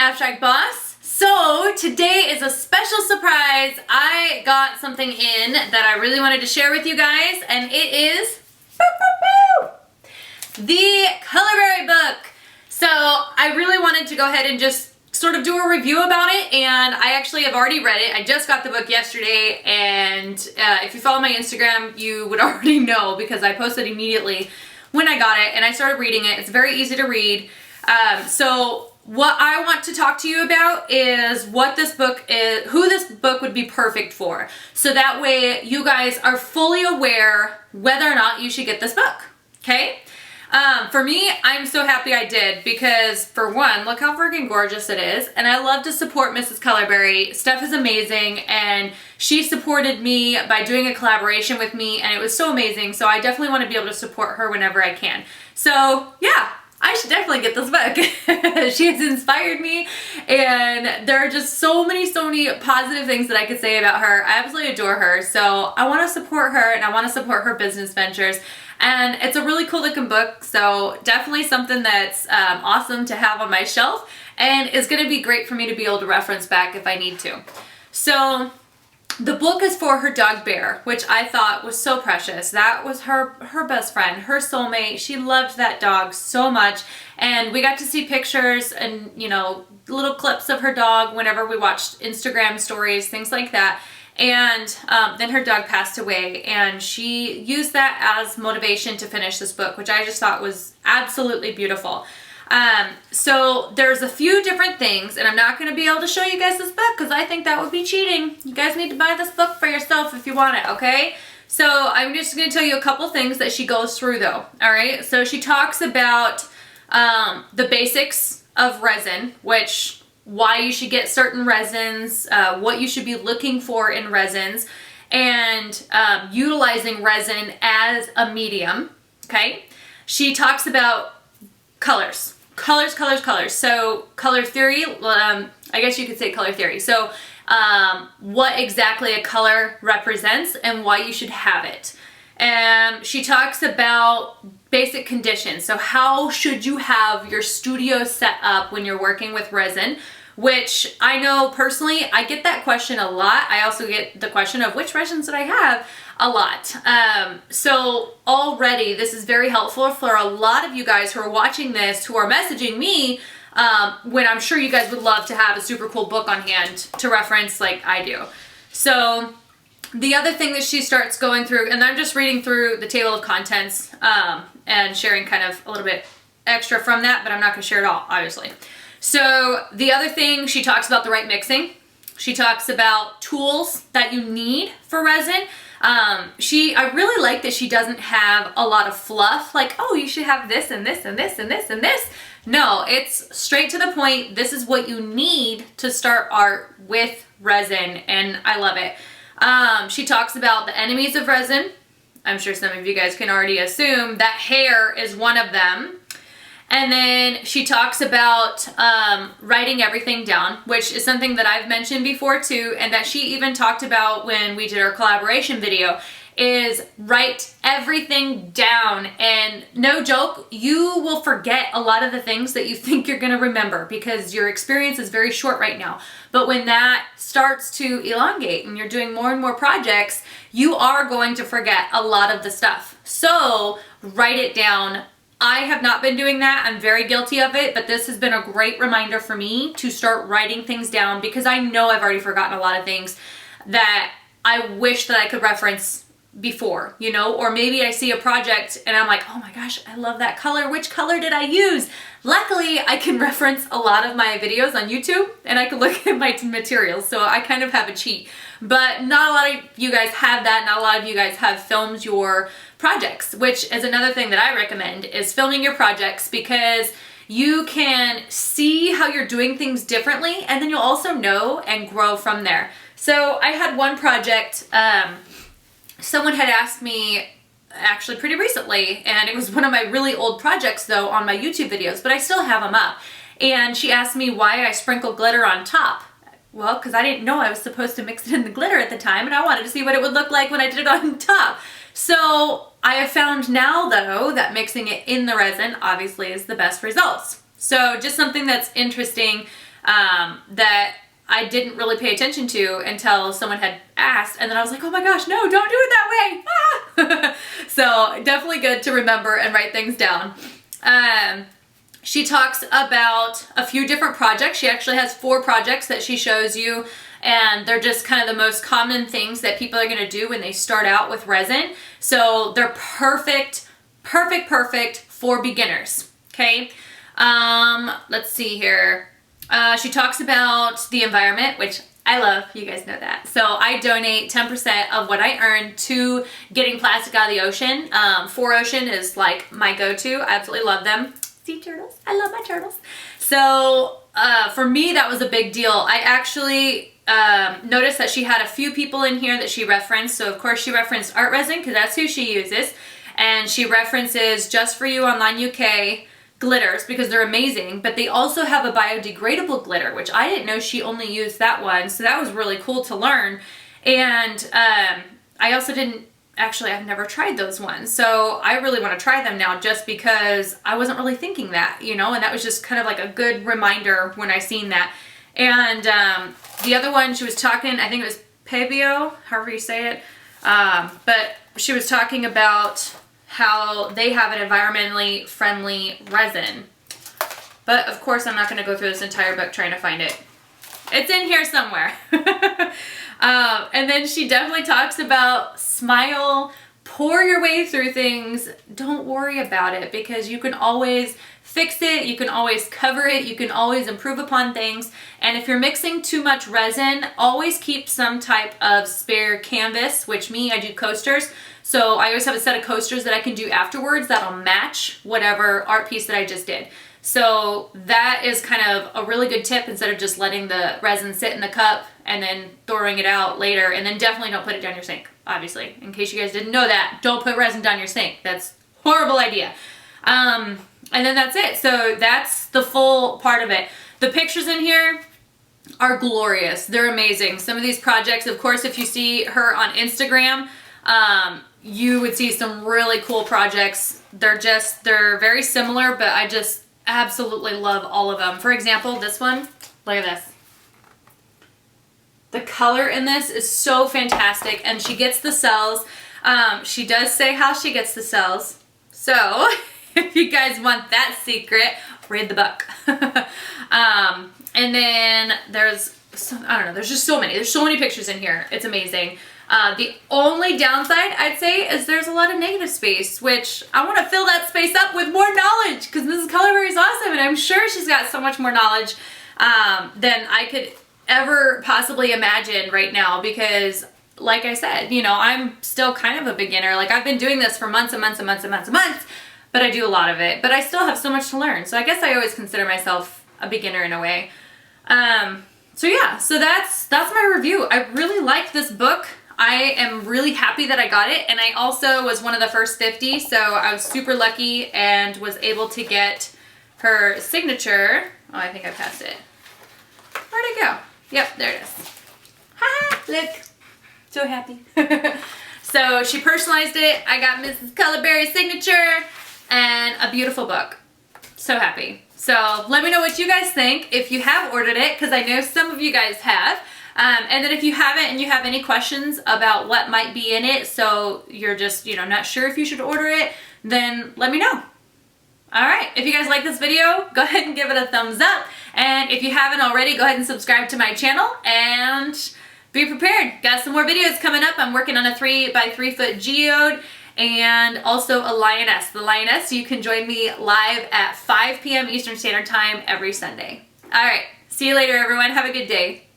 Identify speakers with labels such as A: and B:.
A: Abstract Boss. So today is a special surprise. I got something in that I really wanted to share with you guys, and it is the Colorberry book. So I really wanted to go ahead and just sort of do a review about it, and I actually have already read it. I just got the book yesterday, and if you follow my Instagram, you would already know because I posted immediately when I got it, and I started reading it. It's very easy to read. So what I want to talk to you about is what this book is, who this book would be perfect for. So that way you guys are fully aware whether or not you should get this book, okay? For me, I'm so happy I did because, for one, look how freaking gorgeous it is. And I love to support Mrs. Colorberry. Steph is amazing, and she supported me by doing a collaboration with me, and it was so amazing. So I definitely want to be able to support her whenever I can. So yeah, I should definitely get this book. She has inspired me, and there are just so many positive things that I could say about her. I absolutely adore her. So I want to support her, and I want to support her business ventures. And it's a really cool looking book, so definitely something that's awesome to have on my shelf, and is going to be great for me to be able to reference back if I need to. So the book is for her dog Bear, which I thought was so precious. That was her best friend, her soulmate. She loved that dog so much, and we got to see pictures and, you know, little clips of her dog whenever we watched Instagram stories, things like that. And then her dog passed away, and she used that as motivation to finish this book, which I just thought was absolutely beautiful. So there's a few different things, and I'm not going to be able to show you guys this book because I think that would be cheating. You guys need to buy this book for yourself if you want it, okay? So I'm just going to tell you a couple things that she goes through though, alright? So she talks about the basics of resin, why you should get certain resins, what you should be looking for in resins, and utilizing resin as a medium, okay? She talks about colors. Colors. So color theory, I guess you could say color theory. So what exactly a color represents and why you should have it. She talks about basic conditions. So how should you have your studio set up when you're working with resin, which I know personally, I get that question a lot. I also get the question of which resins did I have a lot. So already this is very helpful for a lot of you guys who are watching this, who are messaging me, when I'm sure you guys would love to have a super cool book on hand to reference like I do. So the other thing that she starts going through, and I'm just reading through the table of contents and sharing kind of a little bit extra from that, but I'm not going to share it all, obviously. So the other thing, she talks about the right mixing. She talks about tools that you need for resin. I really like that she doesn't have a lot of fluff, like, oh, you should have this and this and this and this and this. No, it's straight to the point. This is what you need to start art with resin, and I love it. She talks about the enemies of resin. I'm sure some of you guys can already assume that hair is one of them. And then she talks about writing everything down, which is something that I've mentioned before too, and that she even talked about when we did our collaboration video, is write everything down. And no joke, you will forget a lot of the things that you think you're going to remember because your experience is very short right now. But when that starts to elongate and you're doing more and more projects, you are going to forget a lot of the stuff. So write it down. I have not been doing that. I'm very guilty of it, but this has been a great reminder for me to start writing things down because I know I've already forgotten a lot of things that I wish that I could reference before, you know, or maybe I see a project and I'm like, oh my gosh, I love that color. Which color did I use? Luckily, I can reference a lot of my videos on YouTube and I can look at my materials, so I kind of have a cheat. But not a lot of you guys have that. Not a lot of you guys have filmed your projects, which is another thing that I recommend, is filming your projects, because you can see how you're doing things differently, and then you'll also know and grow from there. So I had one project, someone had asked me actually pretty recently, and it was one of my really old projects though on my YouTube videos, but I still have them up. And she asked me why I sprinkle glitter on top. Well, because I didn't know I was supposed to mix it in the glitter at the time, and I wanted to see what it would look like when I did it on top. So I have found now though that mixing it in the resin obviously is the best results. So just something that's interesting that I didn't really pay attention to until someone had asked, and then I was like, oh my gosh, no, don't do it that way. Ah! So definitely good to remember and write things down. She talks about a few different projects. She actually has 4 projects that she shows you, and they're just kind of the most common things that people are gonna do when they start out with resin. So they're perfect for beginners, okay? Let's see here. She talks about the environment, which I love, you guys know that. So I donate 10% of what I earn to getting plastic out of the ocean. 4Ocean is like my go-to. I absolutely love them. Sea turtles, I love my turtles. So for me, that was a big deal. I actually noticed that she had a few people in here that she referenced. So of course she referenced Art Resin because that's who she uses. And she references Just For You Online UK glitters because they're amazing, but they also have a biodegradable glitter, which I didn't know she only used that one. So that was really cool to learn. And I also I've never tried those ones. So I really want to try them now just because I wasn't really thinking that, you know, and that was just kind of like a good reminder when I seen that. And the other one she was talking, I think it was Pebeo, however you say it, but she was talking about how they have an environmentally friendly resin. But of course I'm not going to go through this entire book trying to find it. It's in here somewhere. And then she definitely talks about smile, pour your way through things. Don't worry about it because you can always fix it, you can always cover it, you can always improve upon things. And if you're mixing too much resin, always keep some type of spare canvas, which I do coasters. So I always have a set of coasters that I can do afterwards that'll match whatever art piece that I just did. So that is kind of a really good tip instead of just letting the resin sit in the cup and then throwing it out later. And then definitely don't put it down your sink, obviously. In case you guys didn't know that, don't put resin down your sink. That's a horrible idea. And then that's it. So that's the full part of it. The pictures in here are glorious. They're amazing. Some of these projects, of course, if you see her on Instagram, you would see some really cool projects. They're very similar, but I just absolutely love all of them. For example, this one, look at this. The color in this is so fantastic, and she gets the cells. She does say how she gets the cells. So if you guys want that secret, read the book. And then there's just so many. There's so many pictures in here. It's amazing. The only downside I'd say is there's a lot of negative space, which I want to fill that space up with more knowledge because Mrs. Colorberry is awesome, and I'm sure she's got so much more knowledge than I could ever possibly imagine right now because, like I said, you know, I'm still kind of a beginner. Like, I've been doing this for months and months and months and months and months, but I do a lot of it. But I still have so much to learn. So I guess I always consider myself a beginner in a way. So yeah, so that's my review. I really like this book. I am really happy that I got it, and I also was one of the first 50, so I was super lucky and was able to get her signature. Oh, I think I passed it. Where'd it go? Yep, there it is. Ha! Look. So happy. So she personalized it. I got Mrs. Colorberry's signature and a beautiful book. So happy. So let me know what you guys think if you have ordered it, because I know some of you guys have. And then if you haven't and you have any questions about what might be in it, so you're just, you know, not sure if you should order it, then let me know. All right, if you guys like this video, go ahead and give it a thumbs up. And if you haven't already, go ahead and subscribe to my channel and be prepared. Got some more videos coming up. I'm working on a 3x3 foot geode and also a lioness. The lioness, you can join me live at 5 p.m. Eastern Standard Time every Sunday. All right, see you later, everyone. Have a good day.